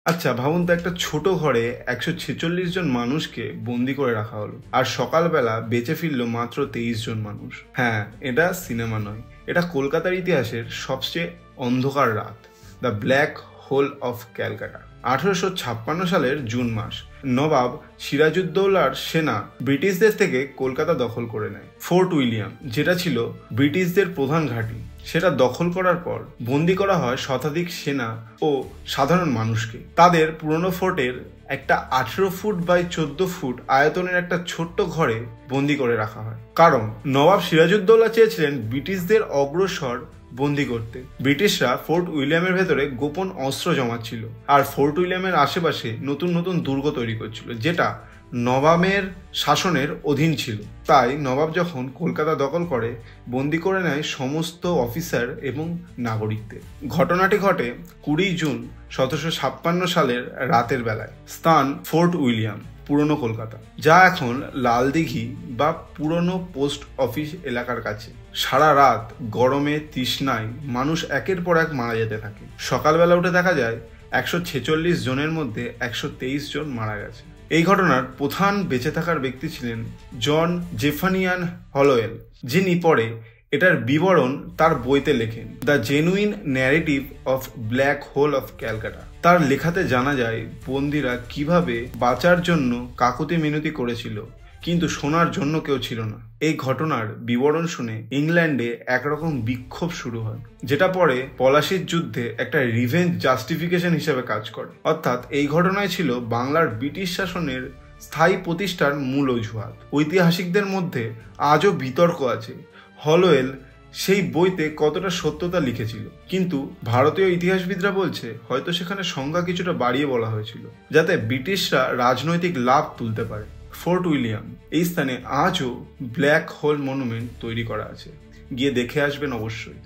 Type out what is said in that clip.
আচ্ছা ভাবুন তো, একটা ছোট ঘরে ১৪৬ জন মানুষকে বন্দি করে রাখা হলো, আর সকালবেলা বেঁচে ফিরলো মাত্র ২৩ জন মানুষ। হ্যাঁ, এটা সিনেমা নয়, এটা কলকাতার ইতিহাসের সবচেয়ে অন্ধকার রাত, the black hole of Calcutta. ১৮৫৬ সালের জুন মাস, নবাব সিরাজউদ্দৌলার সেনা ব্রিটিশদের থেকে কলকাতা দখল করে নেয়। ফোর্ট উইলিয়াম, যেটা ছিল ব্রিটিশদের প্রধান ঘাঁটি, সেটা দখল করার পর বন্দি করা হয় শতাধিক সেনা ও সাধারণ মানুষকে। তাদের পুরনো ফোর্টের একটা ১৮ ফুট বাই ১৪ ফুট আয়তনের একটা ছোট্ট ঘরে বন্দি করে রাখা হয়, কারণ নবাব সিরাজউদ্দৌলা চেয়েছিলেন ব্রিটিশদের অগ্রসর বন্দি করতে। ব্রিটিশরা ফোর্ট উইলিয়ামের ভেতরে গোপন অস্ত্র জমাচ্ছিল, আর ফোর্ট উইলিয়ামের আশেপাশে নতুন নতুন দুর্গ তৈরি করছিল, যেটা নবাবের শাসনের অধীন ছিল। তাই নবাব যখন কলকাতা দখল করে, বন্দি করে নেয় সমস্ত অফিসার এবং নাগরিকদের। ঘটনাটি ঘটে ২০ জুন ১৭৫৬ সালের রাতের বেলায়। স্থান ফোর্ট উইলিয়াম, পুরনো কলকাতা, যা এখন লালদিঘি বা পুরনো পোস্ট অফিস এলাকার কাছে। সারা রাত গরমে তৃষ্ণায় মানুষ একের পর এক মারা যেতে থাকে। সকালবেলা উঠে দেখা যায় ১৪৬ জনের মধ্যে ১২৩ জন মারা গেছে। এই ঘটনার প্রধান বেঁচে থাকার ব্যক্তি ছিলেন জন জেফানিয়ান হলোওয়েল, যিনি পরে এটার বিবরণ তার বইতে লেখেন, the genuine narrative of black hole of Calcutta. তার লেখাতে জানা যায় বন্দিরা কিভাবে বাঁচার জন্য কাকুতি মিনতি করেছিল, কিন্তু শোনার জন্য কেউ ছিল না। এই ঘটনার বিবরণ শুনে ইংল্যান্ডে একরকম বিক্ষোভ শুরু হয়, যেটা পরে পলাশির যুদ্ধে একটা রিভেঞ্জ জাস্টিফিকেশন হিসেবে কাজ করে। অর্থাৎ এই ঘটনায় ছিল বাংলার ব্রিটিশ শাসনের স্থায়ী প্রতিষ্ঠার মূল অজুহাত। ঐতিহাসিকদের মধ্যে আজও বিতর্ক আছে হলোওয়েল সেই বইতে কতটা সত্যতা লিখেছিল, কিন্তু ভারতীয় ইতিহাসবিদরা বলছে হয়তো সেখানে সংজ্ঞা কিছুটা বাড়িয়ে বলা হয়েছিল, যাতে ব্রিটিশরা রাজনৈতিক লাভ তুলতে পারে। ফোর্ট উইলিয়াম, এই স্থানে আজও ব্ল্যাক হোল মনুমেন্ট তৈরি করা আছে, গিয়ে দেখে আসবেন অবশ্যই।